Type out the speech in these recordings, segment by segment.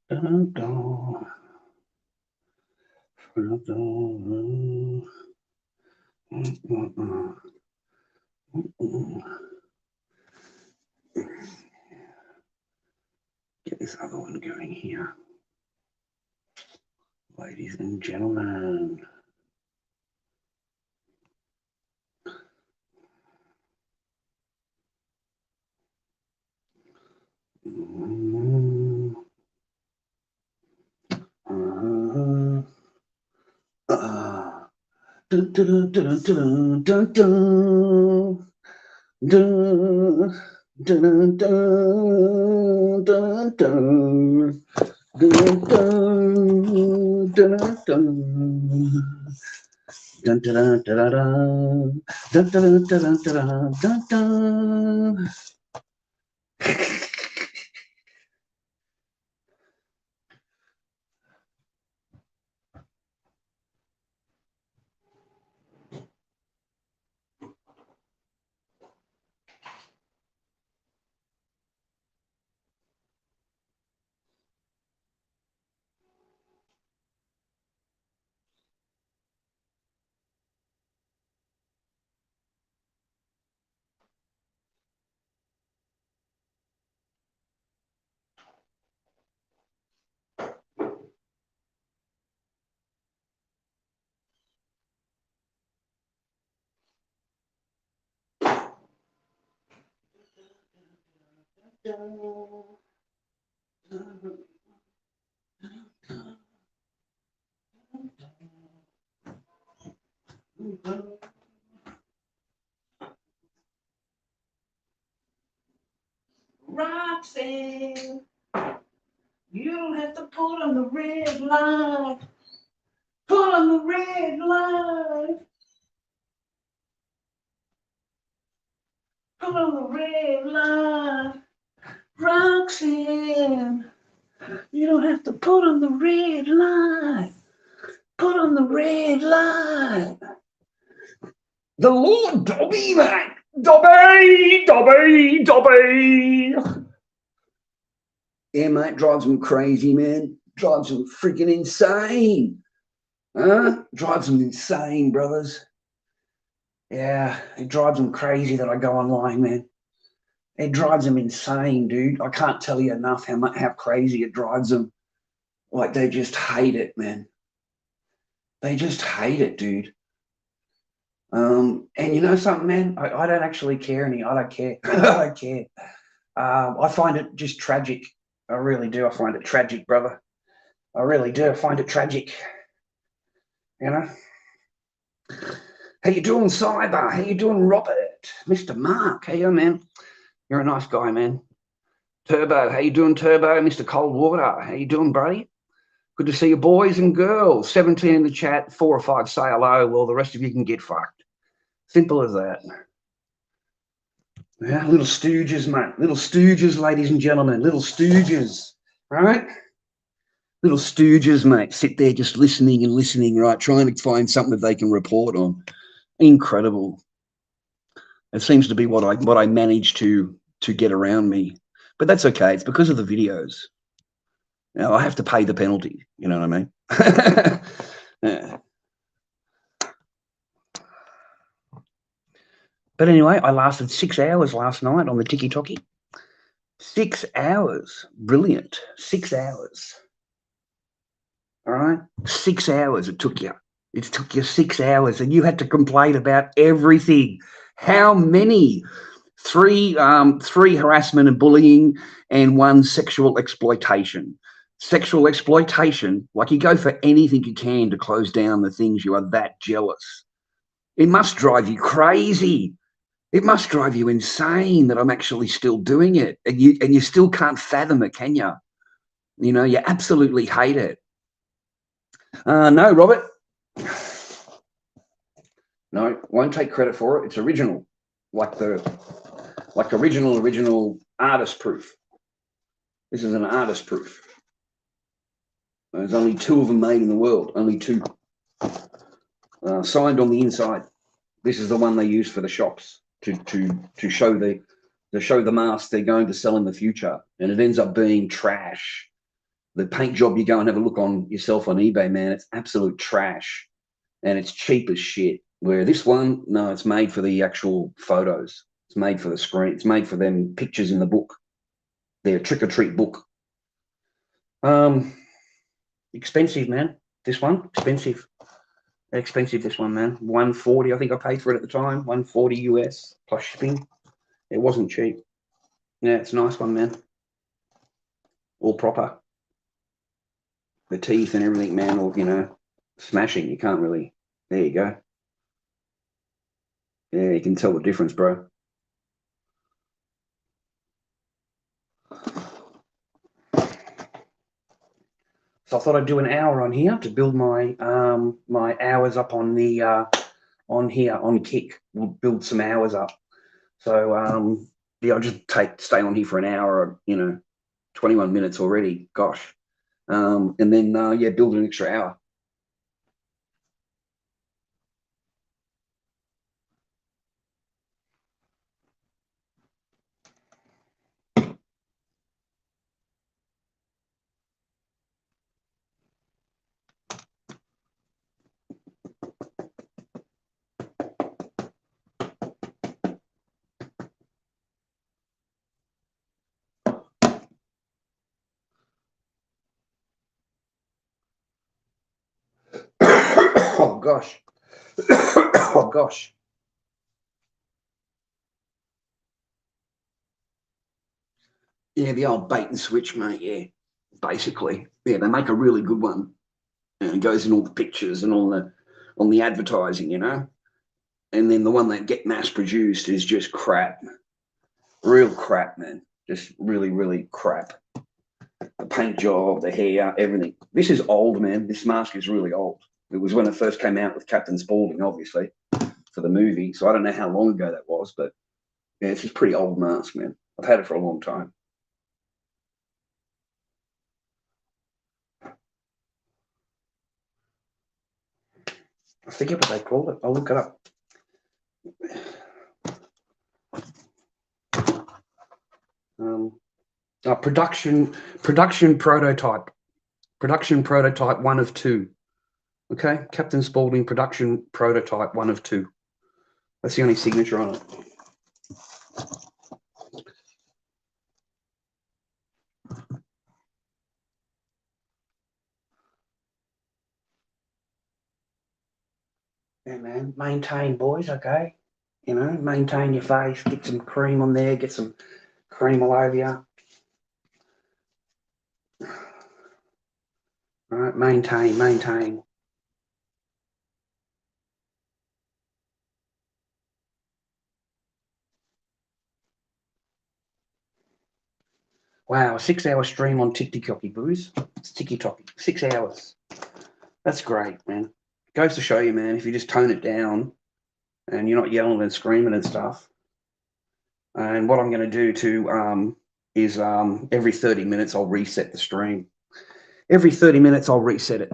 Dun, dun. Dun, dun. Get this other one going here. Ladies and gentlemen. Dun, dun, dun, dun, dun, dun. Dun, dun, dun, dun, dun, dun, dun, dun, dun, dun. Dun, dun, dun, dun, dun, dun, dun, dun, dun, dun. Roxanne, you don't have to pull on the red line. Pull on the red line. Pull on the red line. Roxanne, you don't have to pull on the red line. Pull on the red line. The Lord Dobby, mate. Dobby, Dobby, Dobby. Yeah, mate, drives them crazy, man. Drives them freaking insane. Huh? Drives them insane, brothers. Yeah, it drives them crazy that I go online, man. It drives them insane, dude. I can't tell you enough how crazy it drives them. Like, they just hate it, man. They just hate it, dude. And you know something, man? I don't actually care I don't care. I don't care. I find it just tragic. I really do. I find it tragic, brother. I really do. I find it tragic. You know? How you doing, Cyber? How you doing, Robert? Mr. Mark, how you, man? You're a nice guy, man. Turbo, how you doing, Turbo? Mr. Coldwater, how you doing, buddy? Good to see you, boys and girls. 17 in the chat, 4 or 5 say hello. Well, the rest of you can get fucked. Simple as that. Yeah, little stooges, mate. Little stooges, ladies and gentlemen. Little stooges, right? Little stooges, mate. Sit there just listening and listening, right? Trying to find something that they can report on. Incredible. It seems to be what I manage to get around me. But that's okay. It's because of the videos. Now, I have to pay the penalty. You know what I mean? Yeah. But anyway, I lasted 6 hours last night on the Tiki-Toki. 6 hours. Brilliant. 6 hours. All right? 6 hours it took you. It took you 6 hours, and you had to complain about everything. How many? Three harassment and bullying, and 1 sexual exploitation. Sexual exploitation, like you go for anything you can to close down the things you are that jealous. It must drive you crazy. It must drive you insane that I'm actually still doing it, and you still can't fathom it, can you? You know, you absolutely hate it. No, Robert. No, won't take credit for it. It's original, like original artist proof. This is an artist proof. There's only 2 of them made in the world. Only 2. Signed on the inside. This is the one they use for the shops to show the mask they're going to sell in the future, and it ends up being trash. The paint job, you go and have a look on yourself on eBay, man, it's absolute trash. And it's cheap as shit. Where this one, no, it's made for the actual photos. It's made for the screen. It's made for them pictures in the book. Their trick or treat book. Expensive, man. This one, expensive. Expensive, this one, man. $140, I think I paid for it at the time. $140 US plus shipping. It wasn't cheap. Yeah, it's a nice one, man. All proper. The teeth and everything, man, all, you know, smashing. You can't really. There you go. Yeah, you can tell the difference, bro. So I thought I'd do an hour on here to build my my hours up on the on here on Kick. We'll build some hours up. So yeah, I'll just stay on here for an hour. You know, 21 minutes already. Gosh, and then yeah, build an extra hour. Oh gosh. Oh gosh. Yeah, the old bait and switch, mate. Yeah, basically. Yeah, they make a really good one, and it goes in all the pictures and all the on the advertising, you know. And then the one that get mass produced is just crap, real crap, man. Just really, really crap. The paint job, the hair, everything. This is old, man. This mask is really old. It was when it first came out with Captain Spaulding, obviously, for the movie. So I don't know how long ago that was, but yeah, it's a pretty old mask, man. I've had it for a long time. I forget what they call it. I'll look it up. Production prototype. Production prototype 1 of 2. Okay, Captain Spaulding production prototype 1 of 2. That's the only signature on it. Yeah, man, maintain, boys, okay? You know, maintain your face, get some cream on there, get some cream all over you. All right, maintain. Wow, a 6-hour stream on TikTok, booze. It's TikTok, 6 hours. That's great, man. Goes to show you, man, if you just tone it down and you're not yelling and screaming and stuff. And what I'm going to do is every 30 minutes I'll reset the stream. Every 30 minutes I'll reset it.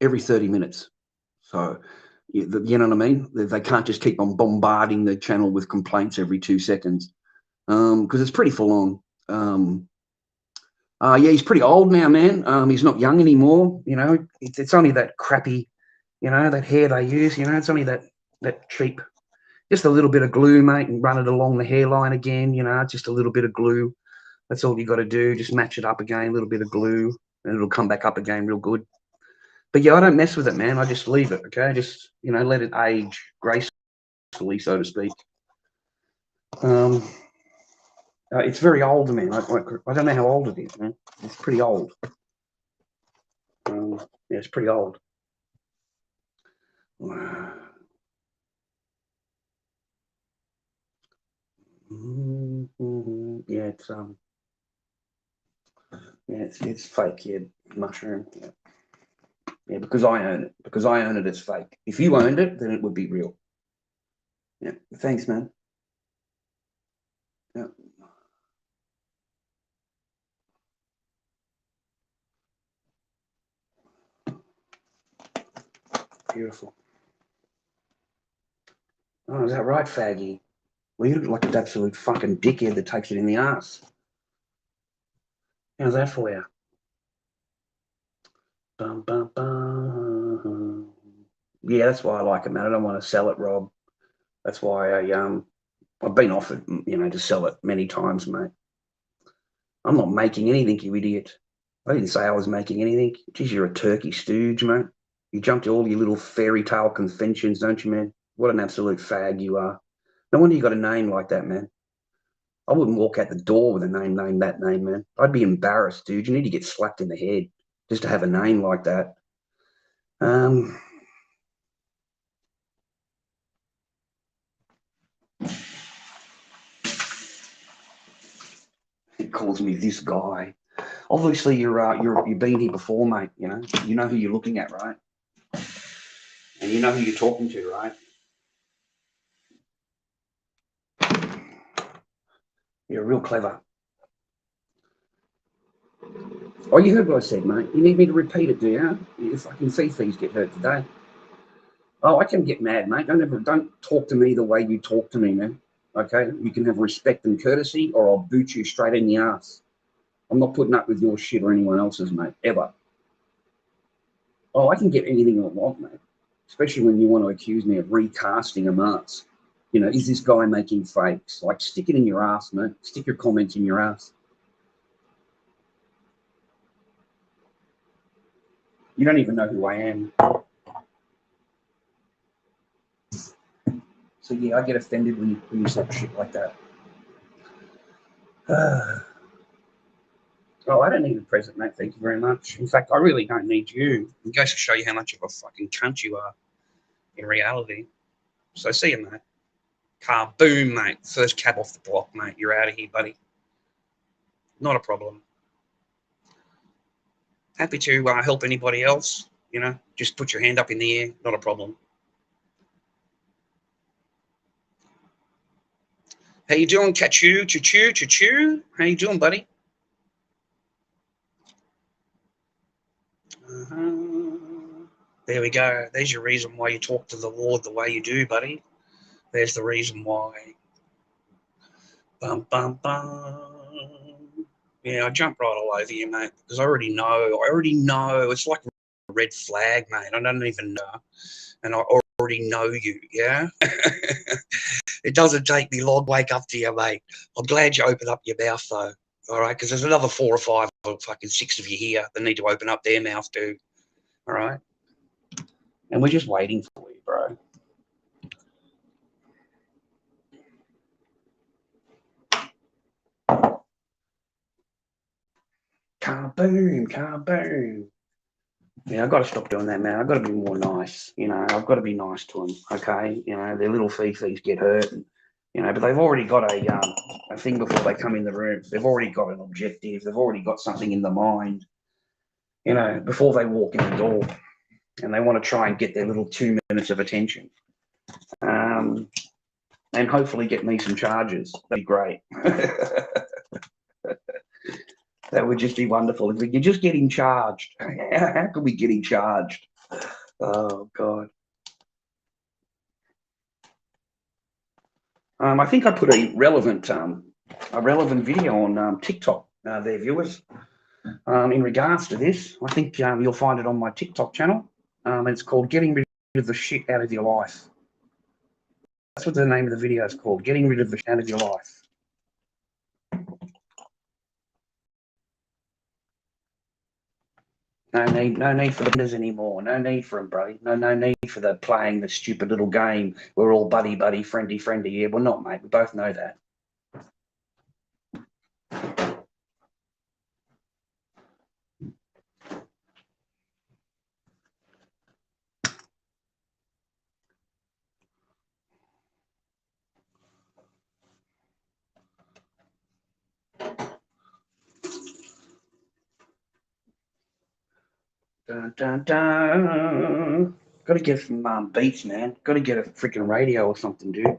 Every 30 minutes. So, you know what I mean? They can't just keep on bombarding the channel with complaints every 2 seconds because it's pretty full on. Yeah, he's pretty old now, man. He's not young anymore. You know, it's only that crappy, you know, that hair they use. You know, it's only that cheap. Just a little bit of glue, mate, and run it along the hairline again. You know, just a little bit of glue. That's all you got to do. Just match it up again, a little bit of glue, and it'll come back up again real good. But yeah, I don't mess with it, man. I just leave it, okay? Just, you know, let it age gracefully, so to speak. It's very old, man. I don't know how old it is, man. It's pretty old. Yeah, it's pretty old. Yeah, it's fake. Yeah, mushroom. Yeah. Yeah, because I own it. Because I own it, it's fake. If you owned it, then it would be real. Yeah. Thanks, man. Yeah. Beautiful. Oh, is that right, faggy? Well, you look like an absolute fucking dickhead that takes it in the ass. How's that for you? Bum, bum, bum. Yeah, that's why I like it, man. I don't want to sell it, Rob. That's why I've been offered, to sell it many times, mate. I'm not making anything, you idiot. I didn't say I was making anything. Geez, you're a turkey stooge, mate. You jump to all your little fairy tale conventions, don't you, man? What an absolute fag you are. No wonder you got a name like that, man. I wouldn't walk out the door with a name named that name, man. I'd be embarrassed, dude. You need to get slapped in the head just to have a name like that. He calls me this guy. Obviously, you've been here before, mate. You know who you're looking at, right? And you know who you're talking to, right? You're real clever. Oh, you heard what I said, mate. You need me to repeat it, do you? Your fucking fee-fees get hurt today. Oh, I can get mad, mate. Don't talk to me the way you talk to me, man. Okay? You can have respect and courtesy, or I'll boot you straight in the ass. I'm not putting up with your shit or anyone else's, mate, ever. Oh, I can get anything I want, mate. Especially when you want to accuse me of recasting a mask. Is this guy making fakes? Like, stick it in your ass, mate. Stick your comments in your ass. You don't even know who I am. So, yeah, I get offended when you say shit like that. Oh, I don't need a present, mate. Thank you very much. In fact, I really don't need you. It goes to show you how much of a fucking cunt you are in reality. So, see you, mate. Car boom, mate. First cab off the block, mate. You're out of here, buddy. Not a problem. Happy to help anybody else. Just put your hand up in the air. Not a problem. How you doing, Chachoo? Chachoo? Chachoo? How you doing, buddy? There we go. There's your reason why you talk to the Lord the way you do, buddy. There's the reason why. Bum, bum, bum. Yeah, I jump right all over you, mate, because I already know. It's like a red flag, mate. I don't even know. And I already know you, yeah? It doesn't take me long to wake up to you, mate. I'm glad you opened up your mouth, though, all right? Because there's another 4 or 5 or fucking 6 of you here that need to open up their mouth, too, all right? And we're just waiting for you, bro. Kaboom, kaboom. Yeah, I've got to stop doing that, man. I've got to be more nice. I've got to be nice to them, okay? Their little fee-fees get hurt, but they've already got a thing before they come in the room. They've already got an objective. They've already got something in the mind, before they walk in the door. And they want to try and get their little 2 minutes of attention. And hopefully get me some charges. That'd be great. That would just be wonderful. If we could just get him charged. How could we get him charged? Oh, God. I think I put a relevant video on TikTok, their viewers, in regards to this. I think you'll find it on my TikTok channel. It's called Getting Rid of the Shit Out of Your Life. That's what the name of the video is called, Getting Rid of the Shit Out of Your Life. No need for the benders anymore. No need for them, bro. No need for the playing the stupid little game. We're all buddy, friendy. Yeah, we're not, mate. We both know that. Dun, dun, dun. Got to get some beats, man. Got to get a freaking radio or something, dude.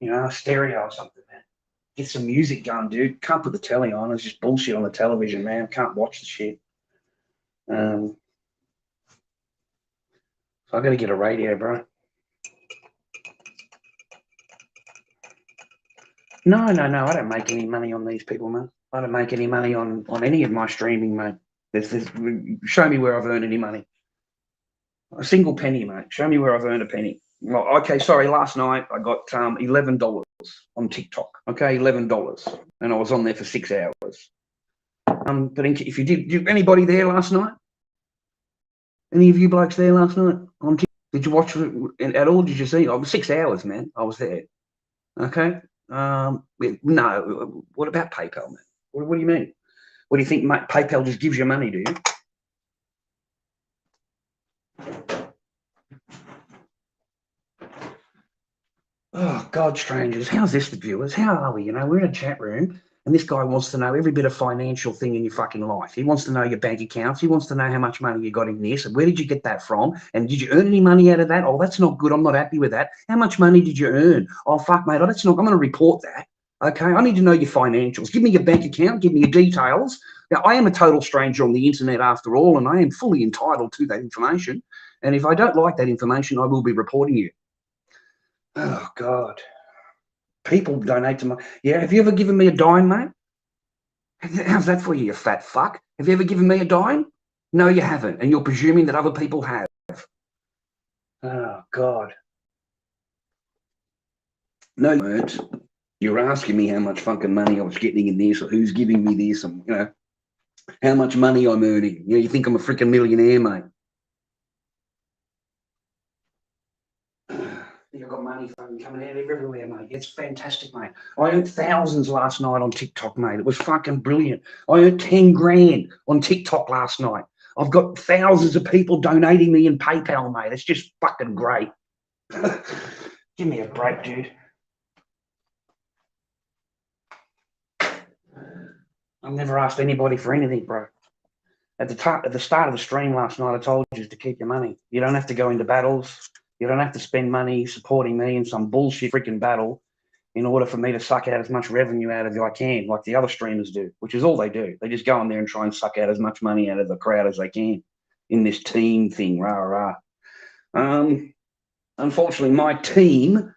A stereo or something, man. Get some music going, dude. Can't put the telly on. It's just bullshit on the television, man. Can't watch the shit. So I got to get a radio, bro. No. I don't make any money on these people, man. I don't make any money on any of my streaming, mate. Show me where I've earned any money. A single penny, mate. Show me where I've earned a penny. Well, okay, sorry. Last night I got $11 on TikTok. Okay, $11, and I was on there for 6 hours. But if you did anybody there last night? Any of you blokes there last night on TikTok? Did you watch it at all? Did you see? I was 6 hours, man. I was there. Okay. No. What about PayPal, man? What do you mean? What do you think, mate? PayPal just gives you money, do you? Oh, God, strangers. How's this, the viewers? How are we? You know, we're in a chat room, and this guy wants to know every bit of financial thing in your fucking life. He wants to know your bank accounts. He wants to know how much money you got in this, and where did you get that from? And did you earn any money out of that? Oh, that's not good. I'm not happy with that. How much money did you earn? Oh, fuck, mate. I'm going to report that. Okay, I need to know your financials. Give me your bank account. Give me your details. Now, I am a total stranger on the internet after all, and I am fully entitled to that information. And if I don't like that information, I will be reporting you. Oh, God. People donate to my... Yeah, have you ever given me a dime, mate? How's that for you, you fat fuck? Have you ever given me a dime? No, you haven't, and you're presuming that other people have. Oh, God. No, you weren't. You were asking me how much fucking money I was getting in this, or who's giving me this, and, you know, how much money I'm earning. You know, you think I'm a freaking millionaire, mate. You've got money coming out of everywhere, mate. It's fantastic, mate. I earned thousands last night on TikTok, mate. It was fucking brilliant. I earned 10 grand on TikTok last night. I've got thousands of people donating me in PayPal, mate. It's just fucking great. Give me a break, dude. I've never asked anybody for anything, bro. At the start of the stream last night, I told you to keep your money. You don't have to go into battles. You don't have to spend money supporting me in some bullshit freaking battle in order for me to suck out as much revenue out of you I can, like the other streamers do, which is all they do. They just go in there and try and suck out as much money out of the crowd as they can in this team thing, rah, rah. Unfortunately, my team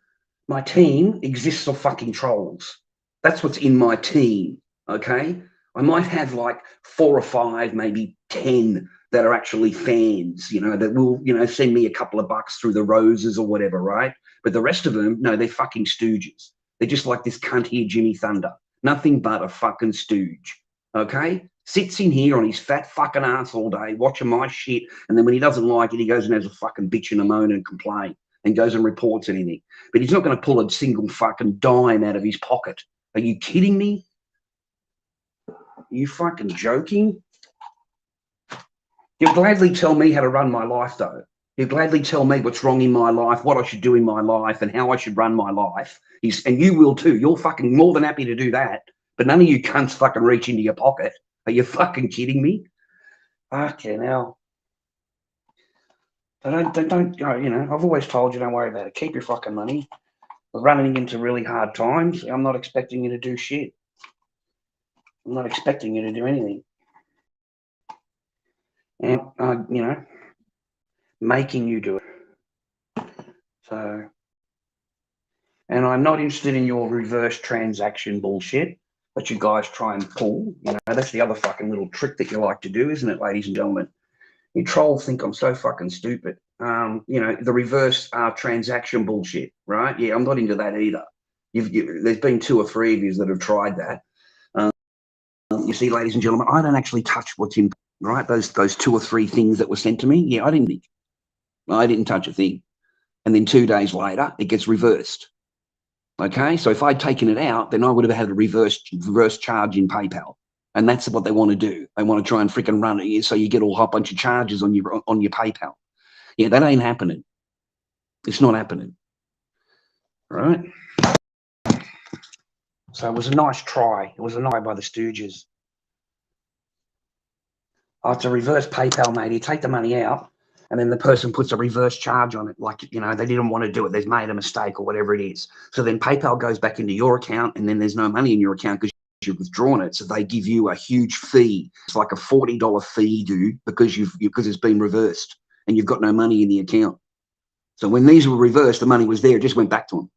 exists of fucking trolls. That's what's in my team, okay? I might have like 4 or 5, maybe 10 that are actually fans, you know, that will, you know, send me a couple of bucks through the roses or whatever, right? But the rest of them, no, they're fucking stooges. They're just like this cunt here, Jimmy Thunder. Nothing but a fucking stooge, okay? Sits in here on his fat fucking ass all day, watching my shit, and then when he doesn't like it, he goes and has a fucking bitch and a moan and complain and goes and reports anything. But he's not going to pull a single fucking dime out of his pocket. Are you kidding me? Are you fucking joking? He'll gladly tell me how to run my life, though. He'll gladly tell me what's wrong in my life, what I should do in my life, and how I should run my life. And you will too. You're fucking more than happy to do that. But none of you cunts fucking reach into your pocket. Are you fucking kidding me? Fucking hell. Don't, you know, I've always told you, don't worry about it. Keep your fucking money. We're running into really hard times. I'm not expecting you to do shit. I'm not expecting you to do anything. And, you know, making you do it. So, and I'm not interested in your reverse transaction bullshit that you guys try and pull. You know, that's the other fucking little trick that you like to do, isn't it, ladies and gentlemen? You trolls think I'm so fucking stupid. You know, the reverse transaction bullshit, right? Yeah, I'm not into that either. There's been 2 or 3 of you that have tried that. You see, ladies and gentlemen, I don't actually touch what's in, right? Those 2 or 3 things that were sent to me. Yeah, I didn't touch a thing. And then 2 days later, it gets reversed. Okay, so if I'd taken it out, then I would have had a reverse charge in PayPal. And that's what they want to do. They want to try and freaking run it so you get a whole bunch of charges on your PayPal. Yeah, that ain't happening. It's not happening. Right? So it was a nice try. It was a nice try by the Stooges. Oh, it's a reverse PayPal, mate. You take the money out, and then the person puts a reverse charge on it. Like, you know, they didn't want to do it. They've made a mistake or whatever it is. So then PayPal goes back into your account, and then there's no money in your account because you've withdrawn it. So they give you a huge fee. It's like a $40 fee, dude, because it's been reversed and you've got no money in the account. So when these were reversed, the money was there. It just went back to them.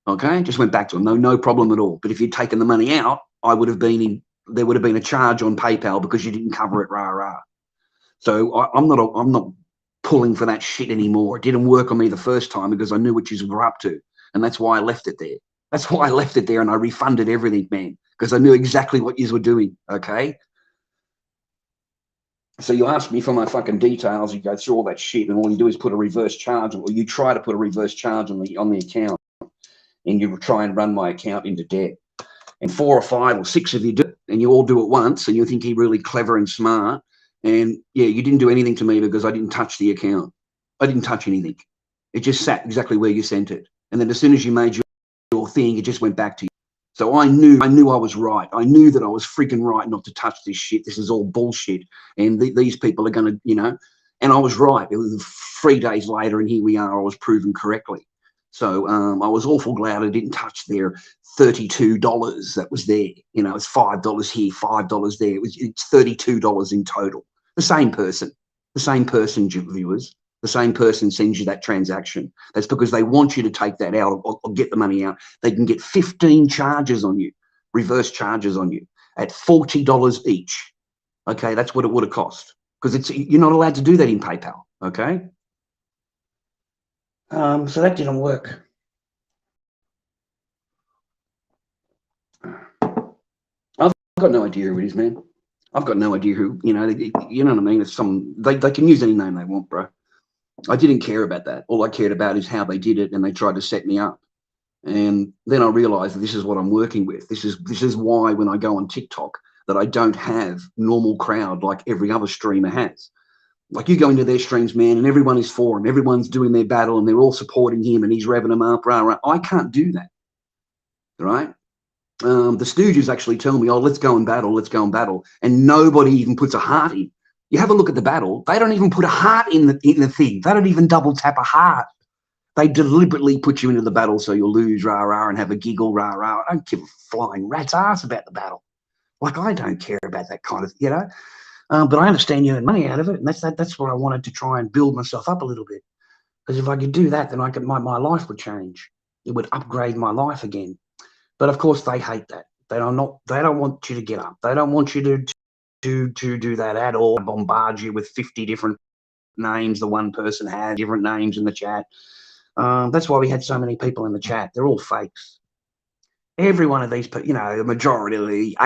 Okay, just went back to them. No problem at all. But if you'd taken the money out, I would have been in there would have been a charge on PayPal because you didn't cover it, rah rah. So I'm not pulling for that shit anymore. It didn't work on me the first time because I knew what you were up to, and that's why I left it there. That's why I left it there, and I refunded everything, man, because I knew exactly what you were doing. Okay. So you ask me for my fucking details, you go through all that shit, and all you do is put a reverse charge, or you try to put a reverse charge on the account, and you try and run my account into debt. And 4 or 5 or 6 of you do it, and you all do it once, and you think you're really clever and smart. And yeah, you didn't do anything to me because I didn't touch the account. I didn't touch anything. It just sat exactly where you sent it. And then as soon as you made your thing, it just went back to you. So I knew I was right. I knew that I was freaking right not to touch this shit. This is all bullshit. And these people are going to, you know, and I was right. It was 3 days later, and here we are. I was proven correctly. So I was awful glad I didn't touch their $32 that was there. You know, it's $5 here, $5 there. It's $32 in total. The same person, viewers. The same person sends you that transaction. That's because they want you to take that out or get the money out. They can get 15 charges on you, reverse charges on you at $40 each. Okay, that's what it would have cost, because you're not allowed to do that in PayPal. Okay. So that didn't work. I've got no idea who it is, man. I've got no idea who, you know what I mean? It's they can use any name they want, bro. I didn't care about that. All I cared about is how they did it, and they tried to set me up. And then I realized that this is what I'm working with. This is why when I go on TikTok that I don't have normal crowd like every other streamer has. Like, you go into their streams, man, and everyone is for him. Everyone's doing their battle, and they're all supporting him, and he's revving them up. Rah, rah. I can't do that, right? The Stooges actually tell me, oh, let's go and battle, and nobody even puts a heart in. You have a look at the battle. They don't even put a heart in the thing. They don't even double tap a heart. They deliberately put you into the battle so you'll lose, rah, rah, and have a giggle, rah, rah. I don't give a flying rat's ass about the battle. Like, I don't care about that kind of, you know. But I understand you earn money out of it, and that's what I wanted to try and build myself up a little bit. Because if I could do that, then my life would change. It would upgrade my life again. But of course, they hate that. They don't want you to get up. They don't want you to do that at all. Bombard you with 50 different names. The one person had different names in the chat. That's why we had so many people in the chat. They're all fakes. Every one of these, you know, the majority of the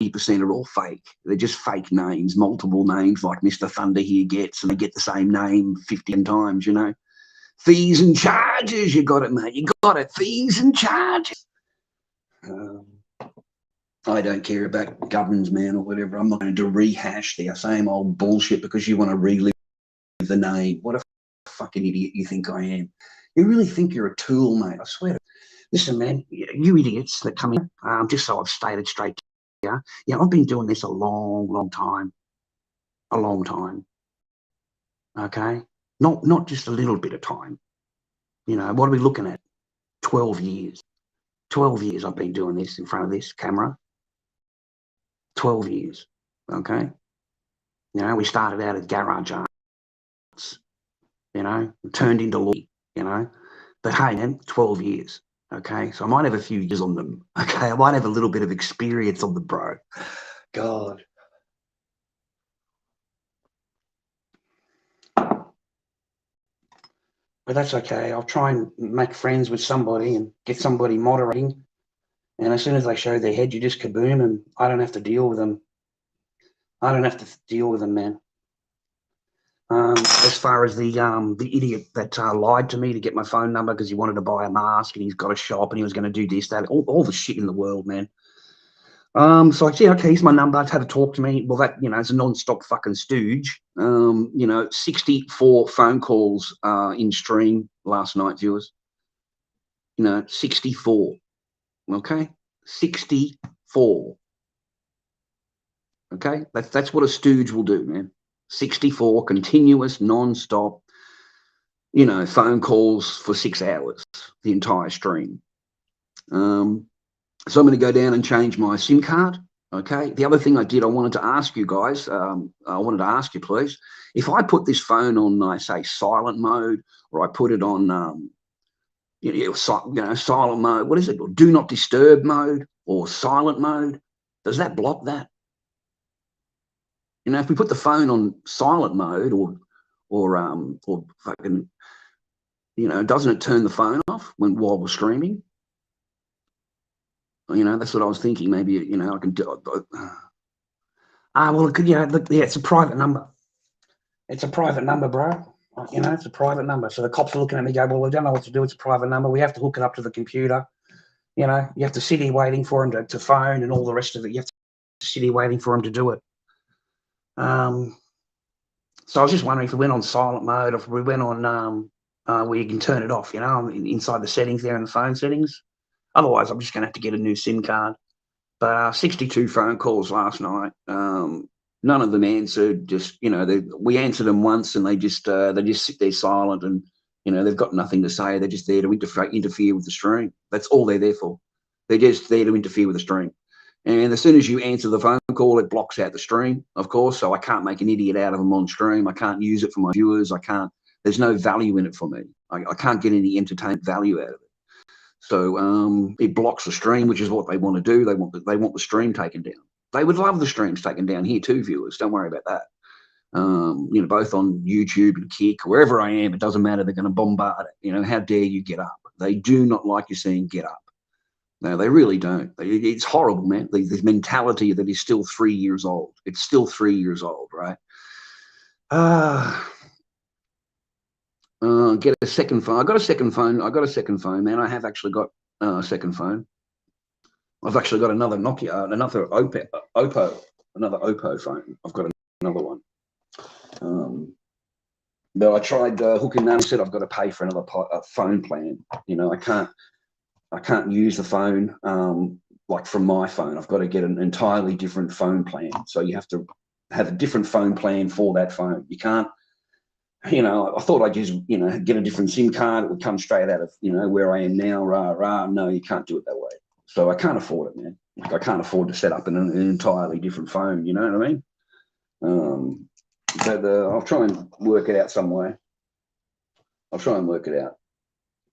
80% are all fake. They're just fake names, multiple names, like Mr. Thunder here gets, and they get the same name 15 times, you know. Fees and charges, you got it, mate. You got it. Fees and charges. I don't care about governments, man, or whatever. I'm not going to rehash the same old bullshit because you want to relive the name. What a fucking idiot you think I am. You really think you're a tool, mate. I swear. Listen, man, you idiots that come in, just so I've stated straight to you, yeah, I've been doing this a long time. A long time. Okay? Not just a little bit of time. You know, what are we looking at? 12 years. 12 years I've been doing this in front of this camera. 12 years. Okay? You know, we started out as garage arts. You know, turned into law, you know. But hey, man, 12 years. Okay? So I might have a few years on them. Okay? I might have a little bit of experience on them, bro. God. But that's okay. I'll try and make friends with somebody and get somebody moderating. And as soon as they show their head, you just kaboom, and I don't have to deal with them. I don't have to deal with them, man. As far as the idiot that lied to me to get my phone number because he wanted to buy a mask and he's got a shop and he was going to do this, that, all the shit in the world, man. So I said, okay, here's my number. Had to talk to me. Well, that, you know, it's a non-stop fucking stooge. You know, 64 phone calls in stream last night, viewers. You know, 64. Okay, 64. Okay, that's what a stooge will do, man. 64 continuous, non-stop, you know, phone calls for 6 hours, the entire stream. So I'm going to go down and change my SIM card. Okay. The other thing I did, I wanted to ask you guys, I wanted to ask you, please, if I put this phone on, I say, silent mode, or I put it on, silent mode, what is it? Or do not disturb mode or silent mode. Does that block that? You know, if we put the phone on silent mode or fucking, you know, doesn't it turn the phone off while we're streaming? You know, that's what I was thinking. Maybe, you know, I can do. Well, it could, you know, yeah, it's a private number. It's a private number, bro. You know, it's a private number. So the cops are looking at me, go, well, we don't know what to do. It's a private number. We have to hook it up to the computer. You know, you have to sit here waiting for him to phone and all the rest of it. You have to sit here waiting for him to do it. So I was just wondering if we went on silent mode, or if we went on where you can turn it off, you know, inside the settings there in the phone settings. Otherwise, I'm just going to have to get a new SIM card. But 62 phone calls last night. None of them answered. Just, you know, we answered them once, and they just sit there silent, and, you know, they've got nothing to say. They're just there to interfere with the stream. That's all they're there for. They're just there to interfere with the stream. And as soon as you answer the phone call, it blocks out the stream, of course. So I can't make an idiot out of them on stream. I can't use it for my viewers. I can't. There's no value in it for me. I can't get any entertainment value out of it. So it blocks the stream, which is what they want to do. They want the stream taken down. They would love the streams taken down here too, viewers. Don't worry about that. You know, both on YouTube and Kick, wherever I am, it doesn't matter. They're going to bombard it. You know, how dare you get up? They do not like you saying get up. No, they really don't. It's horrible, man. This mentality that is still 3 years old. It's still 3 years old, right? Get a second phone. I got a second phone, man. I have actually got a second phone. I've actually got another Nokia, another Oppo phone. I've got another one. But I tried hooking that. I said I've got to pay for another phone plan. You know, I can't use the phone like from my phone. I've got to get an entirely different phone plan. So you have to have a different phone plan for that phone. You can't. You know, I thought I'd just, you know, get a different SIM card. It would come straight out of, you know, where I am now. No, you can't do it that way. So I can't afford it, man. Like, I can't afford to set up an entirely different phone. You know what I mean? But I'll try and work it out some way. I'll try and work it out.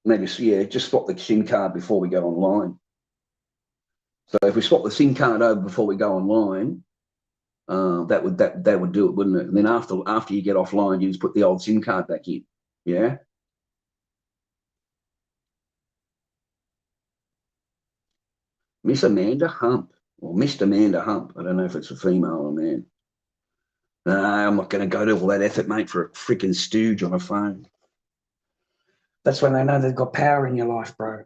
Maybe, yeah, just swap the SIM card before we go online. So if we swap the SIM card over before we go online, that would do it, wouldn't it? And then after you get offline, you just put the old SIM card back in. Yeah. Miss Amanda Hump, or Mr. Amanda Hump. I don't know if it's a female or a man. No, I'm not going to go to all that effort, mate, for a freaking stooge on a phone. That's when they know they've got power in your life, bro.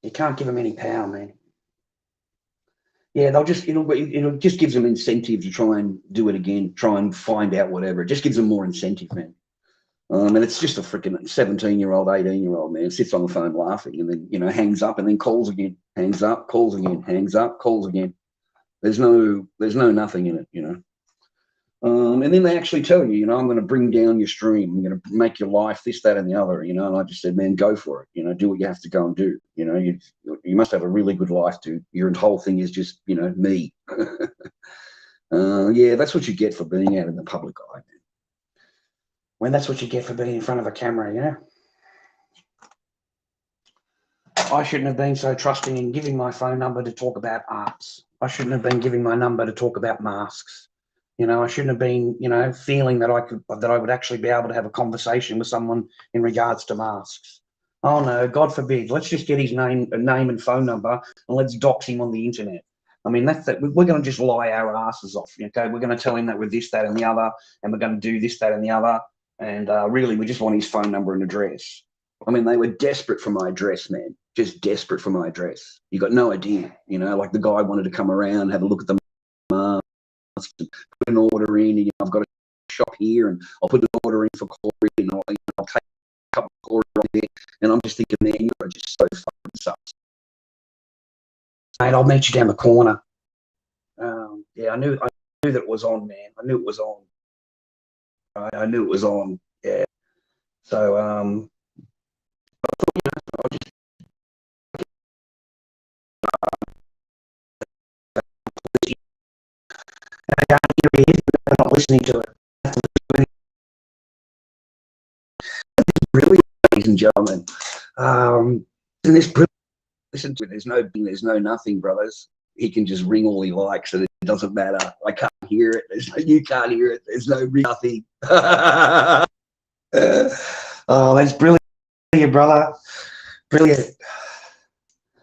You can't give them any power, man. Yeah, they'll just, it just gives them incentive to try and do it again, try and find out whatever. It just gives them more incentive, man. And it's just a freaking 17-year-old, 18-year-old man sits on the phone laughing, and then, you know, hangs up and then calls again, hangs up, calls again, hangs up, calls again. There's no nothing in it, you know. And then they actually tell you, you know, I'm going to bring down your stream. I'm going to make your life this, that, and the other, you know. And I just said, man, go for it. You know, do what you have to go and do. You know, you must have a really good life, dude. Your whole thing is just, you know, me. Yeah, that's what you get for being out in the public eye, man. When that's what you get for being in front of a camera, you know. I shouldn't have been so trusting in giving my phone number to talk about arts. I shouldn't have been giving my number to talk about masks. You know, I shouldn't have been, you know, feeling that I would actually be able to have a conversation with someone in regards to masks. Oh no, God forbid. Let's just get his name and phone number, and let's dox him on the internet. I mean, we're going to just lie our asses off. Okay, we're going to tell him that we're this, that, and the other, and we're going to do this, that, and the other. And really, we just want his phone number and address. I mean, they were desperate for my address, man. Just desperate for my address. You got no idea, you know. Like, the guy wanted to come around, have a look at the mask, put an order in. And, you know, I've got a shop here, and I'll put an order in for Corey, and I'll take a couple of Corey on there. And I'm just thinking, man, you are just so fucking sus. Mate, I'll meet you down the corner. Yeah, I knew that it was on, man. I knew it was on. I knew it was on. Yeah. So I thought, you know, I'll just here he is, but I'm not listening to it. Really, ladies and gentlemen, And this brilliant. Listen to it. There's no nothing, brothers. He can just ring all he likes, and it doesn't matter. I can't hear it. You can't hear it. There's no nothing. Oh, that's brilliant, brother. Brilliant.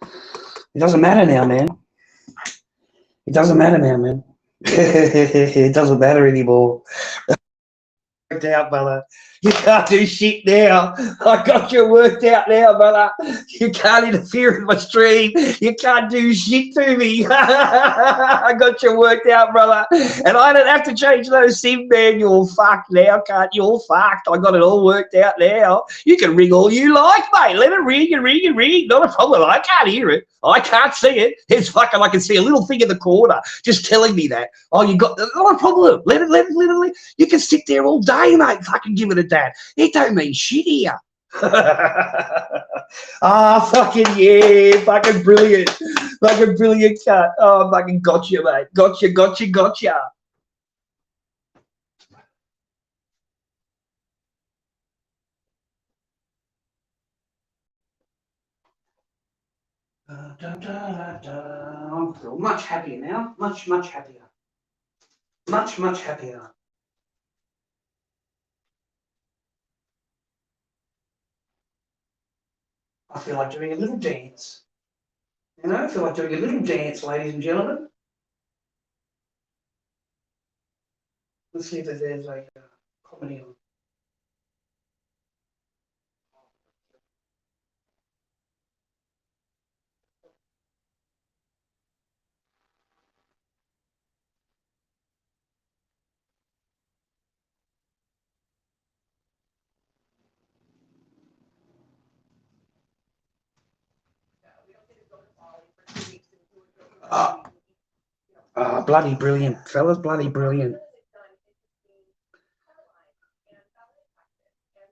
It doesn't matter now, man. It doesn't matter now, man. It doesn't matter anymore. Worked out, brother. You can't do shit now. I got you worked out now, brother. You can't interfere in my stream. You can't do shit to me. I got you worked out, brother. And I don't have to change those SIM, man. You're fucked now, can't you? You're fucked. I got it all worked out now. You can ring all you like, mate. Let it ring and ring and ring. Not a problem. I can't hear it. I can't see it. It's fucking, I can see a little thing in the corner just telling me that. Oh, you got, not a problem. Let it. You can sit there all day, mate. Fucking give it a that. It don't mean shit here. Ah, fucking yeah, fucking brilliant cut. Oh, fucking gotcha, mate. Gotcha. I feel much happier now. Much happier. Much happier. I feel like doing a little dance. You know, I feel like doing a little dance, ladies and gentlemen. Let's see if there's a comedy on. Bloody brilliant, fellas, bloody brilliant.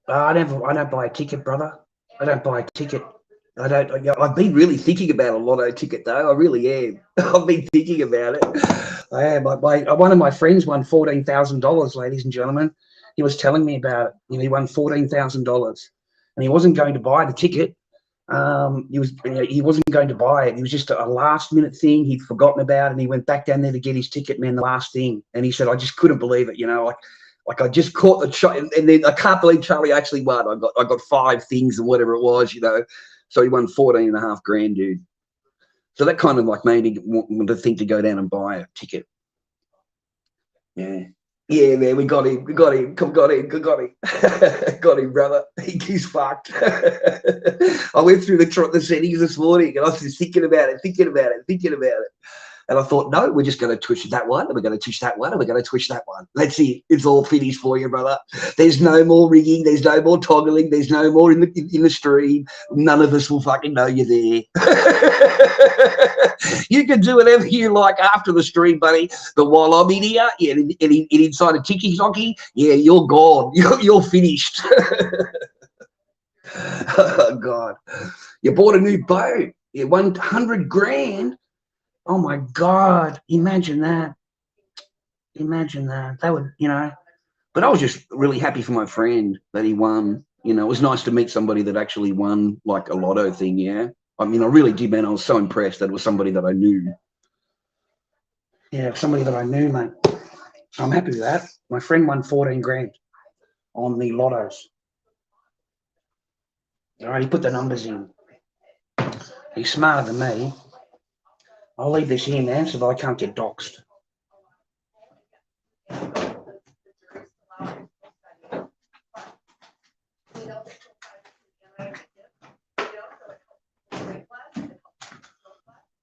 I don't buy a ticket, brother. I don't buy a ticket. I don't. I've been really thinking about a lotto ticket, though. I really am. I've been thinking about it. I am. One of my friends won $14,000, ladies and gentlemen. He was telling me about it. You know, he won $14,000, and he wasn't going to buy the ticket. He wasn't going to buy it. It was just a last minute thing he'd forgotten about, and he went back down there to get his ticket, man, the last thing. And he said, I just couldn't believe it, you know, like I just caught the shot, and then I can't believe Charlie actually won. I got 5 things and whatever it was, you know. So he won 14.5 grand, dude. So that kind of like made me want to think to go down and buy a ticket. Yeah. Yeah, man, we got him, got him, got him, brother. He's fucked. I went through the settings this morning, and I was just thinking about it. And I thought, no, we're just going to twitch that one, and we're going to twitch that one, and we're going to twitch that one. That's it. It's all finished for you, brother. There's no more rigging. There's no more toggling. There's no more in the stream. None of us will fucking know you're there. You can do whatever you like after the stream, buddy. But while I'm in here, yeah, and inside a tiki toki, yeah, you're gone. You're finished. Oh, God. You bought a new boat. You won 100 grand. Oh my God, imagine that. That would, you know, but I was just really happy for my friend that he won. You know, it was nice to meet somebody that actually won like a lotto thing. Yeah. I mean, I really did, man. I was so impressed that it was somebody that I knew. Yeah, somebody that I knew, mate. So I'm happy with that. My friend won 14 grand on the lottos. All right, he put the numbers in. He's smarter than me. I'll leave this in, man, so that I can't get doxxed.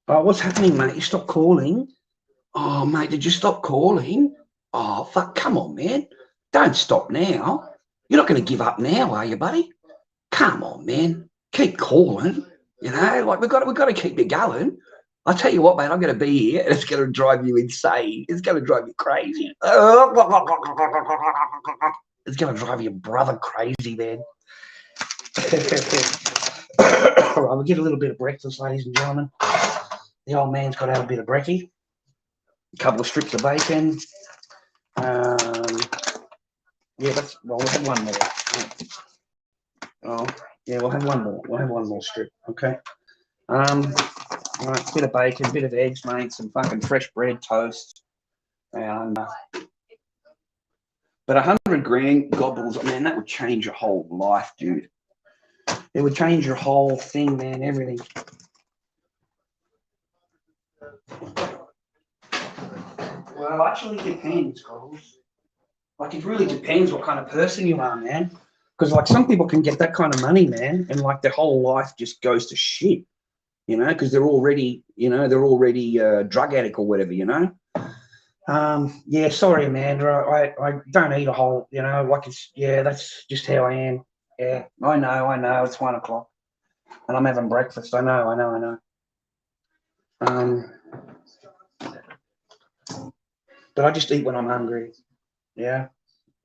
Oh, what's happening, mate? You stopped calling? Oh, mate, did you stop calling? Oh, fuck, come on, man. Don't stop now. You're not going to give up now, are you, buddy? Come on, man. Keep calling. You know, like we've got to keep you going. I tell you what, mate, I'm going to be here, and it's going to drive you insane. It's going to drive you crazy. It's going to drive your brother crazy, man. All right, we'll get a little bit of breakfast, ladies and gentlemen. The old man's got to have a bit of brekkie. A couple of strips of bacon. Yeah, we'll have one more. Oh, Yeah, we'll have one more. We'll have one more strip, okay? All right, bit of bacon, bit of eggs, mate, some fucking fresh bread, toast, and but 100 grand gobbles, man, that would change your whole life, dude. It would change your whole thing, man, everything. Well, actually depends, gobbles. Like, it really depends what kind of person you are, man. Because, like, some people can get that kind of money, man, and, like, their whole life just goes to shit, you know, because they're already, you know, drug addict or whatever, you know. Yeah, sorry, Amanda. I don't eat a whole, you know, like yeah, that's just how I am. Yeah, I know. It's 1 o'clock, and I'm having breakfast. I know. But I just eat when I'm hungry. Yeah,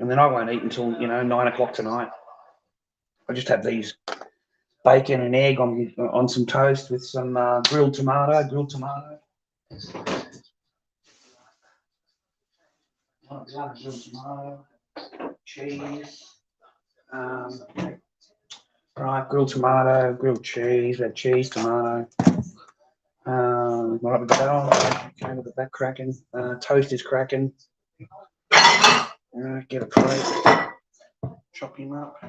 and then I won't eat until 9 o'clock tonight. I just have these bacon and egg on some toast with some grilled tomato. Grilled tomato, cheese. Right, grilled tomato, grilled cheese, red cheese, tomato. Right, we got that on. Okay, we've got that cracking. Toast is cracking. Get a plate. Chop him up.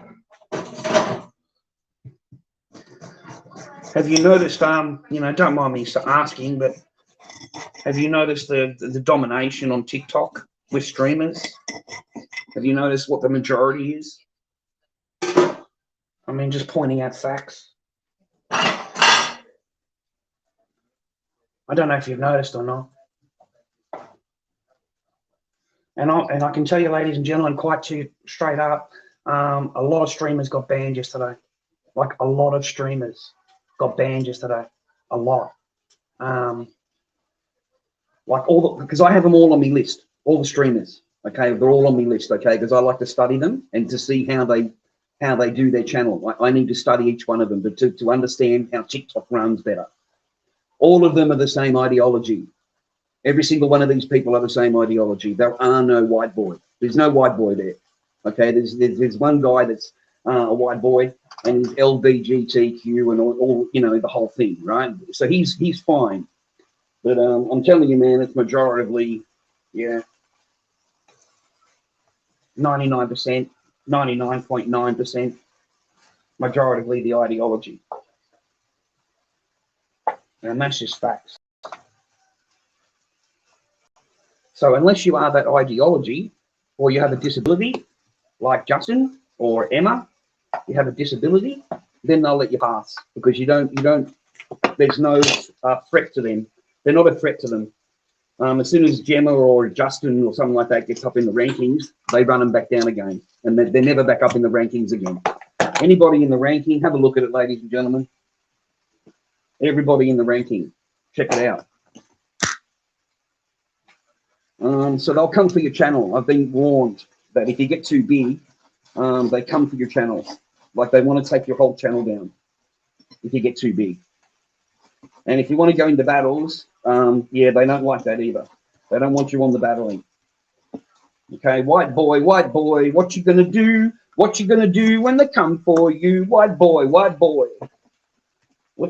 Have you noticed? Don't mind me asking, but have you noticed the domination on TikTok with streamers? Have you noticed what the majority is? I mean, just pointing out facts. I don't know if you've noticed or not. And I can tell you, ladies and gentlemen, quite straight up, a lot of streamers got banned yesterday. Like, a lot of streamers got banned yesterday. A lot. Like because I have them all on my list, all the streamers. Okay, they're all on my list. Okay, because I like to study them and to see how they do their channel. I need to study each one of them to understand how TikTok runs better. All of them are the same ideology. Every single one of these people are the same ideology. There are no white boy. There's no white boy there. Okay, there's one guy that's a white boy and he's LGBTQ and all the whole thing, right? So he's fine. But I'm telling you, man, it's majoritively, 99%, 99.9%, majoritively the ideology. And that's just facts. So unless you are that ideology, or you have a disability, like Justin or Emma, you have a disability, then they'll let you pass because there's no threat to them. They're not a threat to them. As soon as Gemma or Justin or something like that gets up in the rankings, they run them back down again, and they're never back up in the rankings again. Anybody in the ranking, have a look at it, ladies and gentlemen. Everybody in the ranking, check it out. So they'll come for your channel. I've been warned that if you get too big, they come for your channel. Like, they want to take your whole channel down if you get too big. And if you want to go into battles, they don't like that either. They don't want you on the battling. Okay, white boy, what you gonna do? What you gonna do when they come for you? White boy, what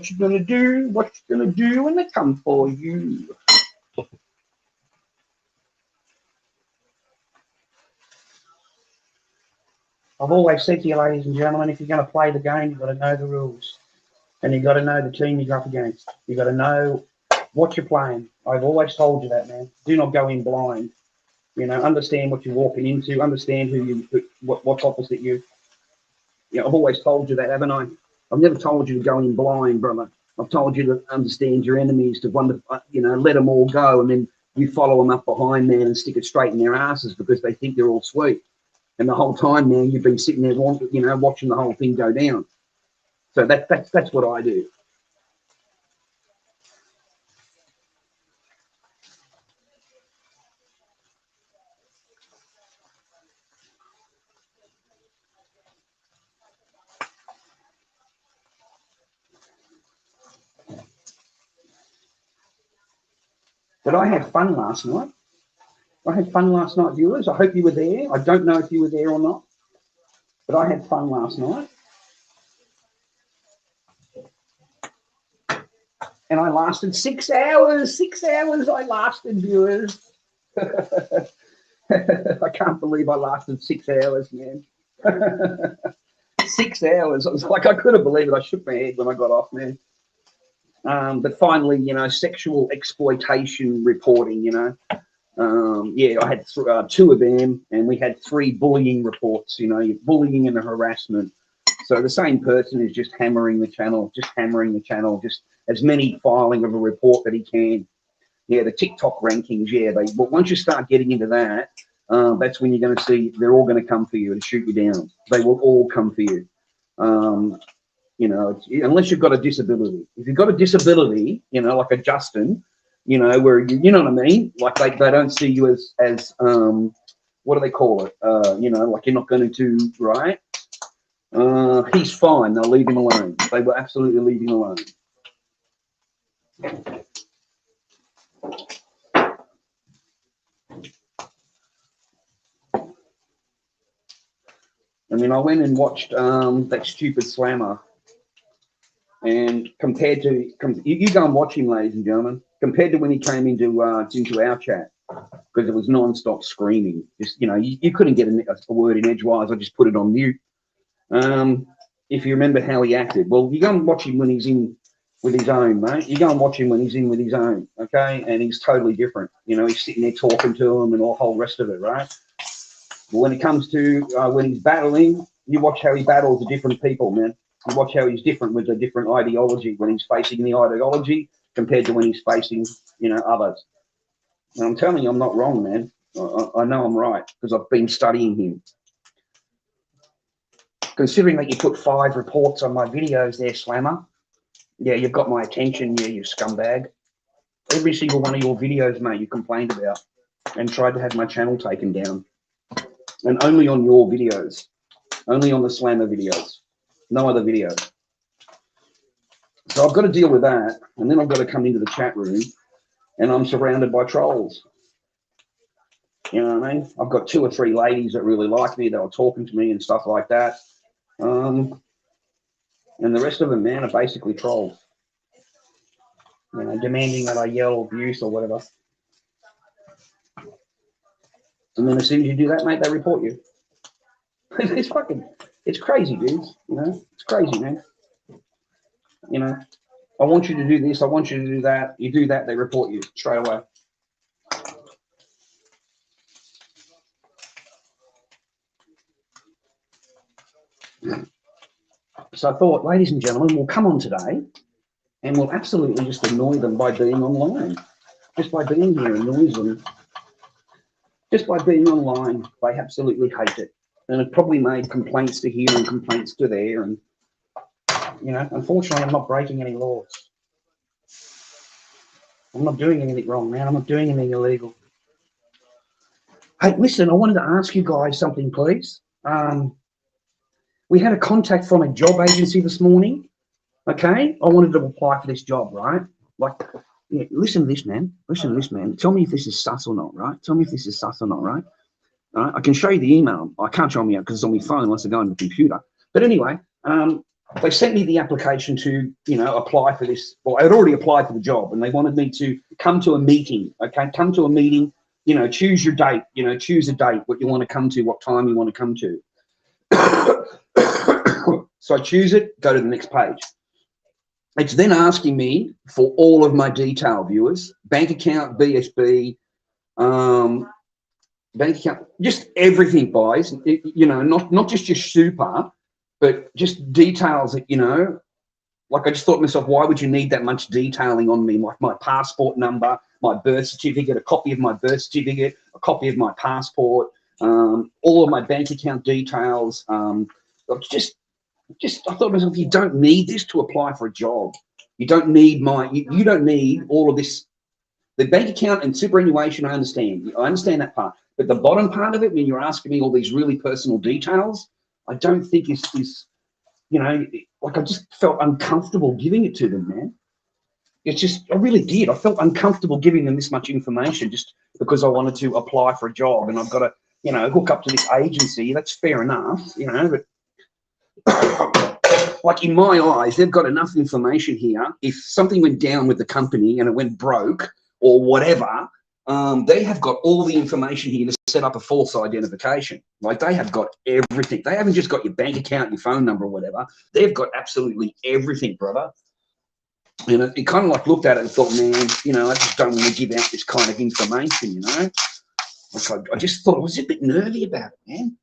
you gonna do? What you gonna do when they come for you? I've always said to you, ladies and gentlemen, if you're going to play the game, you've got to know the rules. And you've got to know the team you're up against. You've got to know what you're playing. I've always told you that, man. Do not go in blind. Understand what you're walking into. Understand what's opposite you. I've always told you that, haven't I? I've never told you to go in blind, brother. I've told you to understand your enemies, to let them all go, and then you follow them up behind, man, and stick it straight in their asses because they think they're all sweet. And the whole time, man, you've been sitting there, watching the whole thing go down. So that's what I do. But I had fun last night. Viewers. I hope you were there. I don't know if you were there or not, but I had fun last night. and I lasted 6 hours. 6 hours I lasted, viewers. I can't believe I lasted 6 hours, man. 6 hours. I was like, I couldn't believe it. I shook my head when I got off, man. But finally, you know, sexual exploitation reporting, you know. Yeah, I had 2 of them, and we had 3 bullying reports, you know, bullying and harassment. So the same person is just hammering the channel, just as many filing of a report that he can. Yeah, the TikTok rankings, yeah, but once you start getting into that, that's when you're going to see they're all going to come for you and shoot you down. They will all come for you. You know, unless you've got a disability. If you've got a disability, you know, like a Justin, you know, where you know what I mean? Like they don't see you as what do they call it? You know, like you're not going to, right? He's fine. They'll leave him alone. They will absolutely leave him alone. I mean, I went and watched that stupid slammer, and compared to you go and watch him, ladies and gentlemen. Compared to when he came into our chat, because it was non-stop screaming. Just, you know, you couldn't get a word in edgewise. I just put it on mute. If you remember how he acted, well, you go and watch him when he's in with his own, mate. You go and watch him when he's in with his own, okay? And he's totally different. You know, he's sitting there talking to him and all the whole rest of it, right? But when it comes to when he's battling, you watch how he battles the different people, man. You watch how he's different with a different ideology when he's facing the ideology compared to when he's facing, you know, others. And I'm telling you, I'm not wrong, man. I know I'm right because I've been studying him. Considering that you put 5 reports on my videos there, Slammer, yeah, you've got my attention, yeah, you scumbag. Every single one of your videos, mate, you complained about and tried to have my channel taken down. And only on your videos, only on the Slammer videos, no other video. So I've got to deal with that, and then I've got to come into the chat room, and I'm surrounded by trolls. You know what I mean? I've got 2 or 3 ladies that really like me, that are talking to me and stuff like that. And the rest of them, man, are basically trolls. You know, demanding that I yell abuse or whatever. And then as soon as you do that, mate, they report you. It's crazy, dudes. You know, it's crazy, man. You know, I want you to do this, I want you to do that. You do that, they report you straight away. So I thought, ladies and gentlemen, we'll come on today and we'll absolutely just annoy them by being online. Just by being here, annoys them. Just by being online, they absolutely hate it. And it probably made complaints to here and complaints to there. And, you know, unfortunately, I'm not breaking any laws. I'm not doing anything wrong, man. I'm not doing anything illegal. Hey, listen, I wanted to ask you guys something, please. We had a contact from a job agency this morning. Okay, I wanted to apply for this job, right? Like, yeah, listen to this, man. Listen to this, man. Tell me if this is sus or not, right? Tell me if this is sus or not, right? All right, I can show you the email. I can't show them yet because it's on my phone unless I go on the computer. But anyway, they sent me the application to, you know, apply for this. Well, I had already applied for the job, and they wanted me to come to a meeting. Okay, come to a meeting. You know, choose your date. You know, choose a date, what you want to come to, what time you want to come to. So I choose it, go to the next page. It's then asking me for all of my detail, viewers, bank account, BSB, bank account, just everything, guys. You know, not just your super, but just details that, you know, like I just thought to myself, why would you need that much detailing on me? Like my passport number, my birth certificate, a copy of my birth certificate, a copy of my passport, all of my bank account details. Just I thought to myself, you don't need this to apply for a job. You don't need you don't need all of this. The bank account and superannuation, I understand that part. But the bottom part of it, when you're asking me all these really personal details, I don't think is you know, like I just felt uncomfortable giving it to them, man. It's just, I really did. I felt uncomfortable giving them this much information just because I wanted to apply for a job, and I've got to, you know, hook up to this agency. That's fair enough, you know, but like in my eyes, they've got enough information here. If something went down with the company and it went broke or whatever, they have got all the information here to set up a false identification. Like they have got everything. They haven't just got your bank account, your phone number or whatever. They've got absolutely everything, brother. And it kind of like looked at it and thought, man, you know, I just don't want to give out this kind of information, you know. Like I just thought I was a bit nervy about it, man.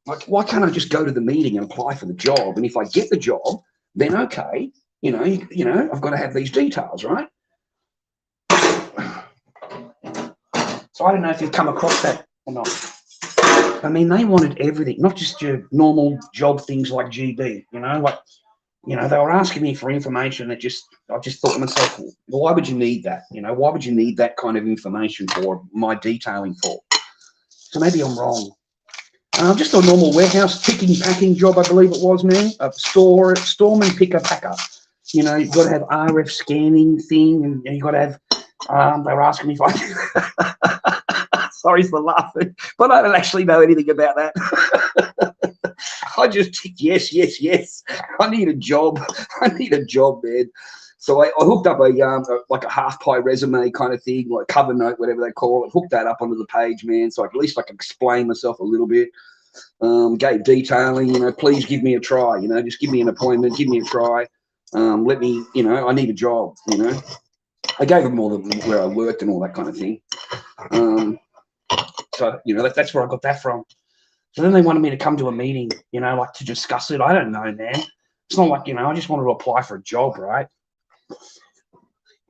Like, why can't I just go to the meeting and apply for the job? And if I get the job, then okay, you know, I've got to have these details, right? So I don't know if you've come across that or not. I mean, they wanted everything, not just your normal job things like GB, you know, like, you know, they were asking me for information that I just thought to myself, well, why would you need that? You know, why would you need that kind of information for my detailing for? So maybe I'm wrong. Just a normal warehouse picking, packing job, I believe it was, man. A storeman, picker, packer. You know, you've got to have RF scanning thing, and you've got to have, they were asking me if I, sorry for laughing, but I don't actually know anything about that. I just ticked yes, yes, yes. I need a job. I need a job, man. So I hooked up like a half pie resume kind of thing, like cover note, whatever they call it. Hooked that up onto the page, man. So at least I can explain myself a little bit. Gave detailing, you know, please give me a try. You know, just give me an appointment, give me a try. Let me, you know, I need a job. You know, I gave them all the where I worked and all that kind of thing. So you know, that's where I got that from. So then they wanted me to come to a meeting, you know, like to discuss it. I don't know, man. It's not like, you know, I just wanted to apply for a job, right?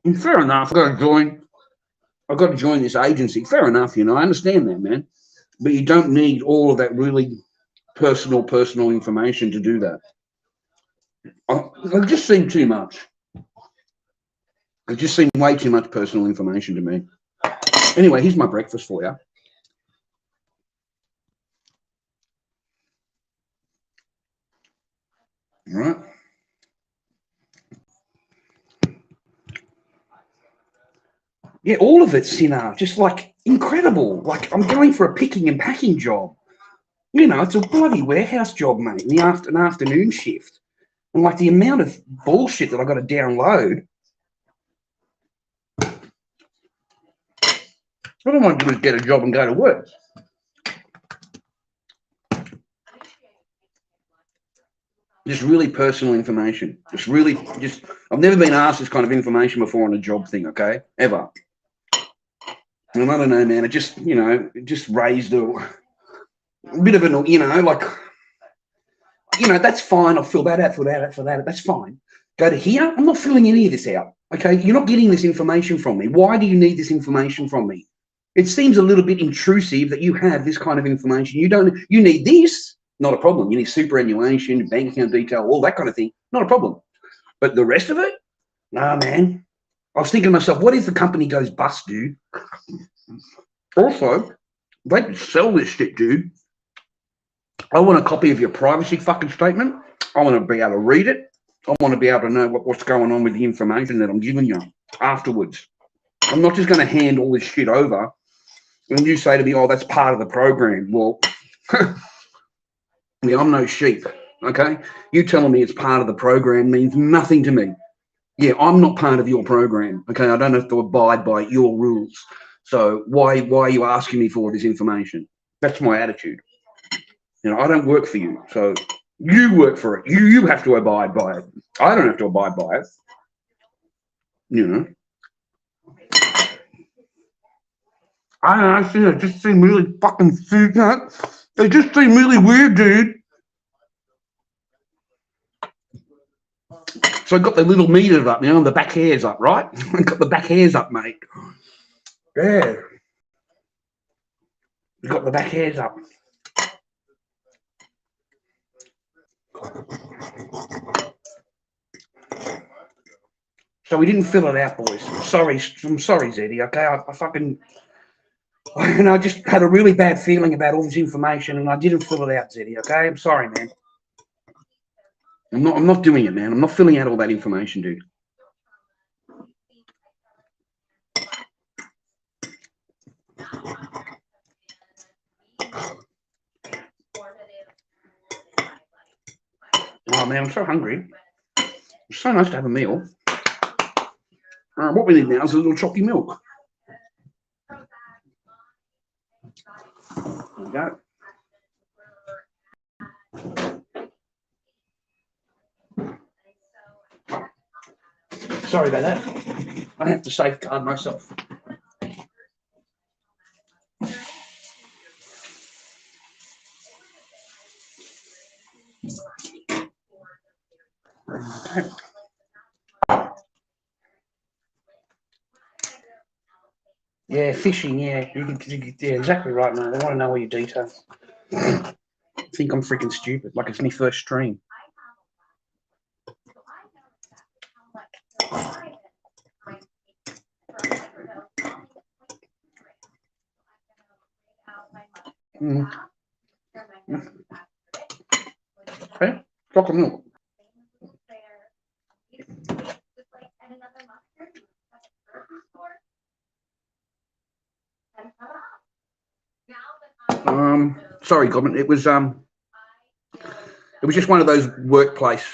And fair enough, I've got to join this agency. Fair enough, you know, I understand that, man. But you don't need all of that really personal information to do that. It just seemed too much. It just seemed way too much personal information to me. Anyway, here's my breakfast for you. All right. Yeah, all of it's, you know, just like incredible. Like I'm going for a picking and packing job. You know, it's a bloody warehouse job, mate, in an afternoon shift. And like the amount of bullshit that I got to download. What I want to do is get a job and go to work. Just really personal information. I've never been asked this kind of information before on a job thing, okay? Ever. And I don't know, man, it just, you know, it just raised a bit of an, you know, like, you know, that's fine. I'll fill that out, that's fine. Go to here, I'm not filling any of this out, okay? You're not getting this information from me. Why do you need this information from me? It seems a little bit intrusive that you have this kind of information. You need this, not a problem. You need superannuation, bank account detail, all that kind of thing, not a problem. But the rest of it, nah, man. I was thinking to myself, what if the company goes bust, dude? Also, they can sell this shit, dude. I want a copy of your privacy fucking statement. I want to be able to read it. I want to be able to know what's going on with the information that I'm giving you afterwards. I'm not just going to hand all this shit over and you say to me, oh, that's part of the program. Well, yeah, I'm no sheep, okay? You telling me it's part of the program means nothing to me. Yeah, I'm not part of your program, okay? I don't have to abide by your rules. So why are you asking me for this information? That's my attitude. You know, I don't work for you, so you work for it. You have to abide by it. I don't have to abide by it. You know. I don't know, it just seemed really fucking weird. It just seemed really weird, dude. So I got the little meters up, you know, the back hairs up, right? I got the back hairs up, mate. Yeah. Got the back hairs up. So we didn't fill it out, boys. I'm sorry, Zeddy, okay? I fucking... And I just had a really bad feeling about all this information and I didn't fill it out, Zeddy, okay? I'm sorry, man. I'm not doing it, man. I'm not filling out all that information, dude. Oh, man, I'm so hungry. It's so nice to have a meal. What we need now is a little chalky milk. There we go. Sorry about that. I have to safeguard myself. Okay. Yeah, fishing, yeah. Yeah, exactly right, man. They want to know all your details. I think I'm freaking stupid, like it's my first stream. Okay, chocolate milk. Sorry, Goblin. It was just one of those workplace.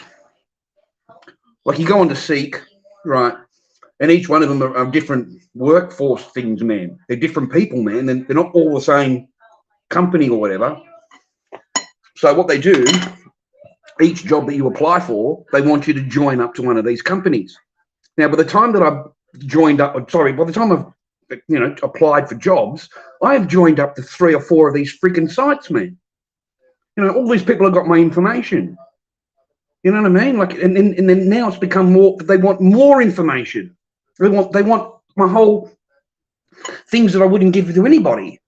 Like you go on to Seek, right? And each one of them are different workforce things, man. They're different people, man. They're not all the same company or whatever. So what they do, each job that you apply for, they want you to join up to one of these companies. Now, by the time that I've joined up, sorry, by the time I've applied for jobs, I have joined up to 3 or 4 of these freaking sites, man. All these people have got my information. You know what I mean? Like, and then now it's become more. They want more information. They want my whole things that I wouldn't give to anybody.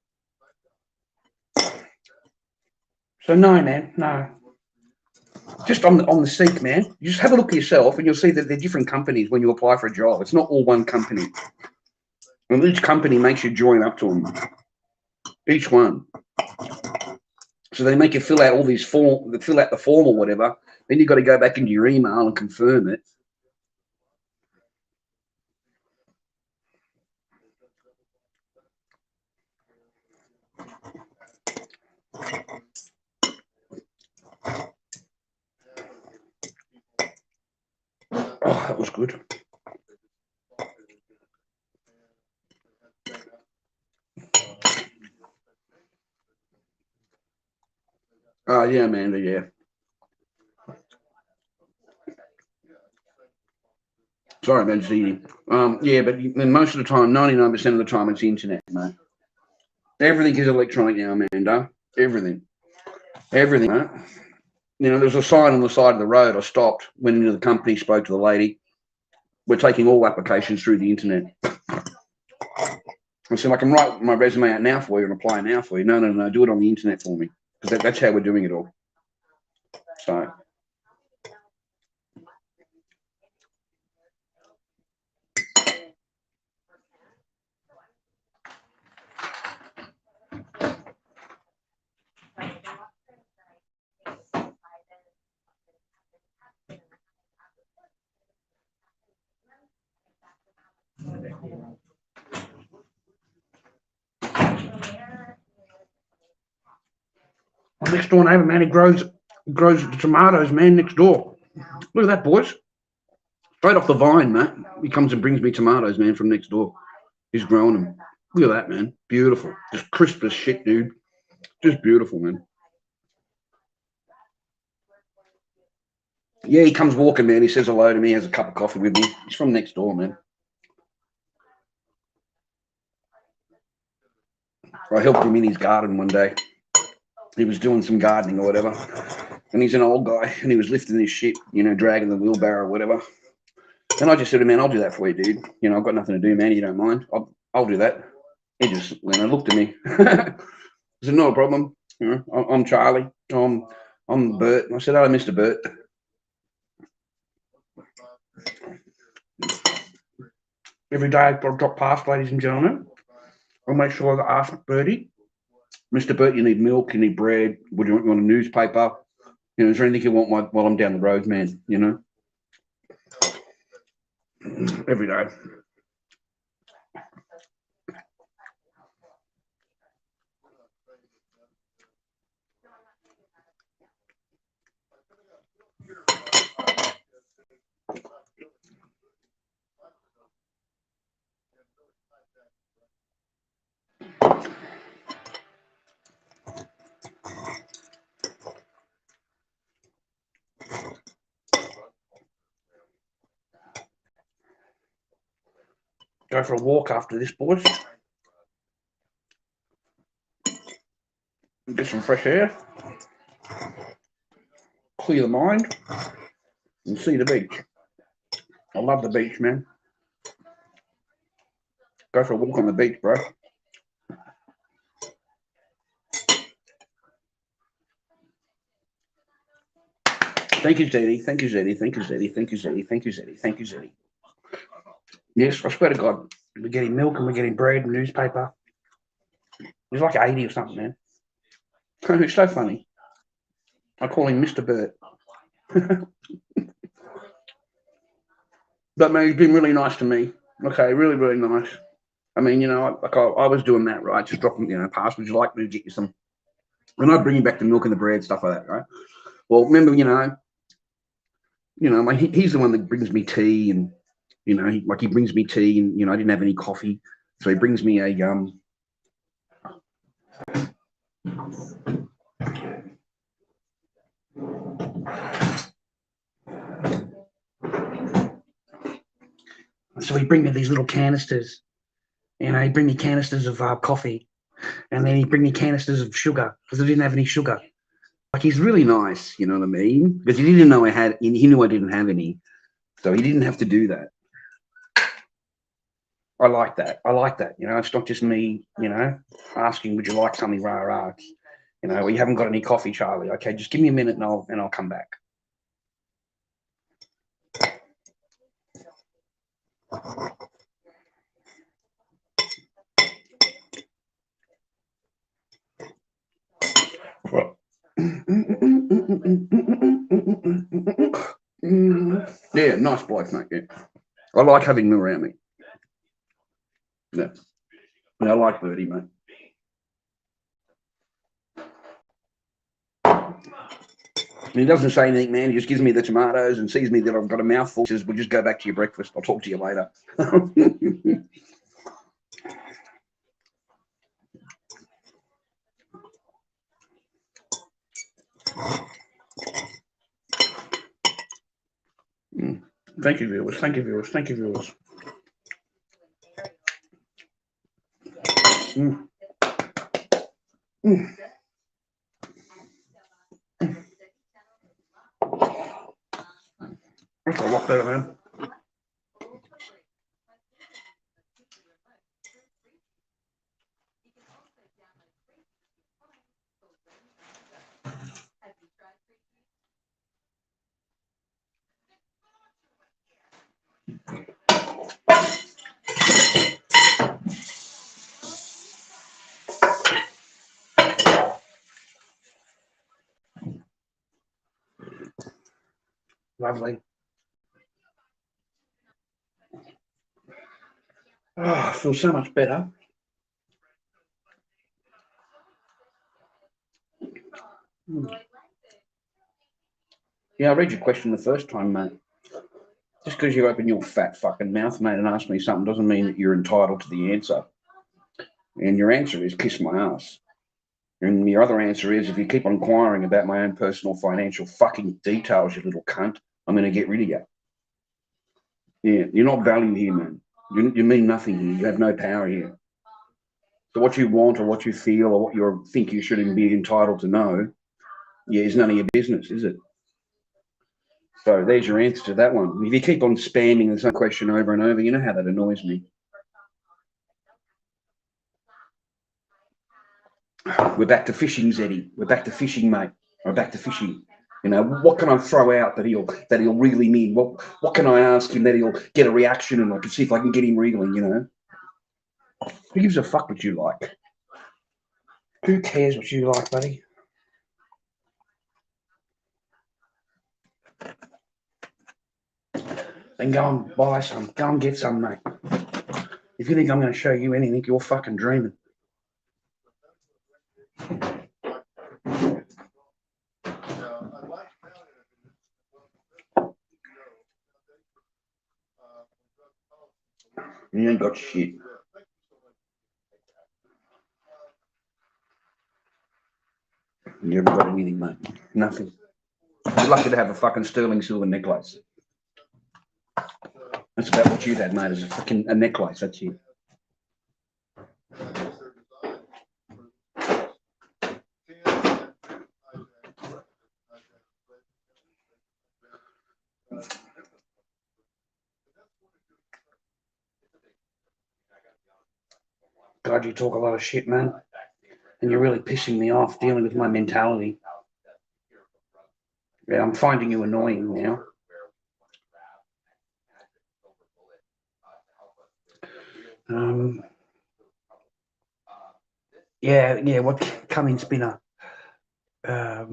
So no, man, no. Just on the Seek, man. You just have a look at yourself, and you'll see that they're different companies when you apply for a job. It's not all one company. And each company makes you join up to them. Each one. So they make you fill out all these fill out the form or whatever. Then you've got to go back into your email and confirm it. Oh, that was good. Oh, yeah, Amanda, yeah. Sorry, man, it's eating. Yeah, but most of the time, 99% of the time, it's the internet, mate. Everything is electronic now, Amanda. Everything. Everything, mate. There's a sign on the side of the road. I stopped, went into the company, spoke to the lady. We're taking all applications through the internet. I said, I can write my resume out now for you and apply now for you. No, do it on the internet for me. Because that's how we're doing it all. So. My next door neighbour, man, he grows the tomatoes, man, next door. Look at that, boys. Straight off the vine, man. He comes and brings me tomatoes, man, from next door. He's growing them. Look at that, man. Beautiful. Just crisp as shit, dude. Just beautiful, man. Yeah, he comes walking, man. He says hello to me, has a cup of coffee with me. He's from next door, man. I helped him in his garden one day. He was doing some gardening or whatever. And he's an old guy, and he was lifting his shit, dragging the wheelbarrow or whatever. And I just said to him, man, I'll do that for you, dude. I've got nothing to do, man. You don't mind? I'll do that. He just looked at me. I said, no problem. I'm Charlie. I'm Bert. I said, oh, Mr. Bert. Every day I've got to drop past, ladies and gentlemen. I'll make sure I ask Bertie, Mr. Bert, you need milk, you need bread. Would you want a newspaper? Is there anything you want while I'm down the road, man? Every day. Go for a walk after this, boys. Get some fresh air. Clear the mind. And see the beach. I love the beach, man. Go for a walk on the beach, bro. Thank you, Zeddy. Thank you, Zeddy. Thank you, Zeddy. Thank you, Zeddy. Thank you, Zeddy. Thank you, Zeddy. Yes, I swear to God, we're getting milk and we're getting bread and newspaper. He's like 80 or something, man. It's so funny. I call him Mr. Burt. But man, he's been really nice to me. Okay, really, really nice. I mean, you know, like I was doing that, right? Just dropping, you know, pass. Would you like me to get you some? And I'd bring you back the milk and the bread, stuff like that, right? Well, remember, you know, like he's the one that brings me tea, and you know, he brings me tea, and you know, I didn't have any coffee, so he brings me a So he'd bring me these little canisters, you know, he'd bring me canisters of coffee, and then he'd bring me canisters of sugar because I didn't have any sugar. Like, he's really nice, you know what I mean? Because he didn't know he knew I didn't have any, so he didn't have to do that. I like that. I like that. You know, it's not just me, you know, asking, would you like something, rah, rah. You know, well, you haven't got any coffee, Charlie. Okay, just give me a minute and I'll come back. Yeah, nice bloke, mate. Yeah. I like having him around me. Yeah. I like Birdie, mate. And he doesn't say anything, man. He just gives me the tomatoes and sees me that I've got a mouthful. He says, "We'll just go back to your breakfast. I'll talk to you later." Thank you, viewers. Thank you, viewers. Thank you, viewers. That's a lot better, man. Lovely. Oh, I feel so much better. Yeah, I read your question the first time, mate. Just because you open your fat fucking mouth, mate, and ask me something doesn't mean that you're entitled to the answer. And your answer is kiss my ass. And your other answer is, if you keep inquiring about my own personal financial fucking details, you little cunt, I'm going to get rid of you. Yeah, you're not valued here, man. You mean nothing here. You have no power here. So what you want or what you feel or what you think you should be entitled to know, yeah, is none of your business, is it? So there's your answer to that one. If you keep on spamming the same question over and over, you know how that annoys me. We're back to fishing, Zeddy. We're back to fishing, mate. We're back to fishing. You know, what can I throw out that he'll really need? What can I ask him that he'll get a reaction, and I can see if I can get him reeling, you know? Who gives a fuck what you like? Who cares what you like, buddy? Then go and buy some. Go and get some, mate. If you think I'm going to show you anything, you're fucking dreaming. You ain't got shit. You haven't got anything, mate. Nothing. You're lucky to have a fucking sterling silver necklace. That's about what you'd had, mate, is a necklace. That's you. God, you talk a lot of shit, man. And you're really pissing me off dealing with my mentality. Yeah, I'm finding you annoying now. Yeah, what come in spinner? Yeah,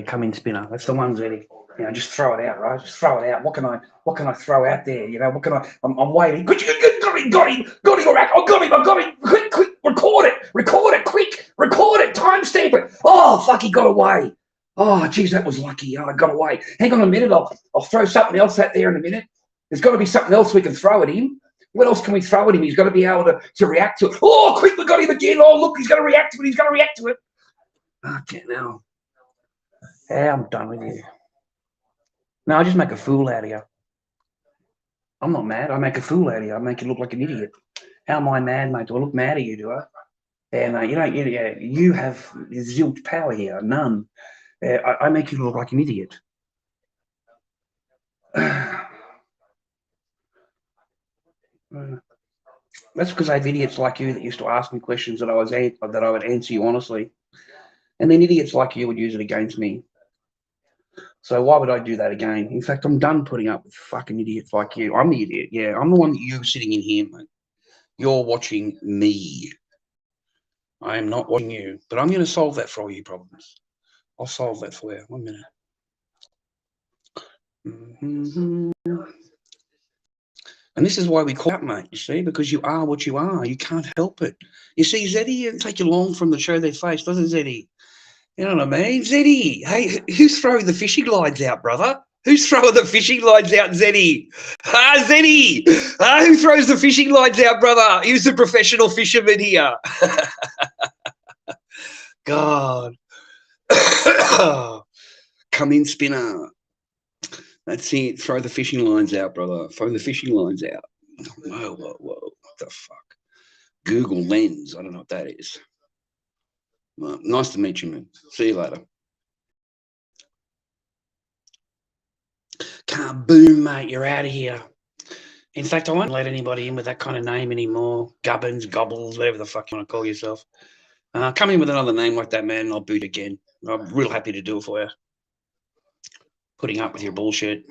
come in spinner. That's the one, Zeddy. You know, just throw it out, right? Just throw it out. What can I throw out there? You know, what can I'm waiting. Got him, all right. I got him. Quick, record it, quick, record it, timestamp it. Oh, fuck, he got away. Oh, geez, that was lucky. Oh, I got away. Hang on a minute, I'll throw something else out there in a minute. There's got to be something else we can throw at him. What else can we throw at him? He's got to be able to react to it. Oh, quick, we got him again. Oh, look, he's going to react to it. Okay, now. Yeah, I'm done with you. No, I just make a fool out of you. I'm not mad. I make a fool out of you. I make you look like an idiot. How am I mad, mate? Do I look mad at you, do I? And you have zilch power here, none. I make you look like an idiot. That's because I have idiots like you that used to ask me questions that I would answer you honestly, and then idiots like you would use it against me. So why would I do that again? In fact, I'm done putting up with fucking idiots like you. I'm the idiot. Yeah, I'm the one that you're sitting in here, mate. You're watching me. I am not watching you, but I'm going to solve that for all your problems. I'll solve that for you. 1 minute. And this is why we call out, mate, you see, because you are what you are. You can't help it. You see, Zeddy, it take you long from the show their face, doesn't it, Zeddy? You know what I mean? Zeddy, hey, who's throwing the fishing lines out, brother? Who's throwing the fishing lines out, Zeddy? Zeddy! Who throws the fishing lines out, brother? Who's the professional fisherman here? God. Come in, spinner. That's it. Throw the fishing lines out, brother. Throw the fishing lines out. Whoa. What the fuck? Google Lens. I don't know what that is. Well, nice to meet you, man. See you later. Boom, mate. You're out of here. In fact, I won't let anybody in with that kind of name anymore. Gubbins, Gobbles, whatever the fuck you want to call yourself. Come in with another name like that, man, and I'll boot again. I'm real happy to do it for you. Putting up with your bullshit.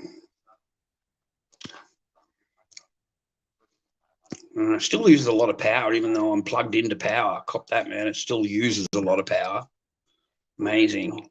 It still uses a lot of power, even though I'm plugged into power. Cop that, man. It still uses a lot of power. Amazing.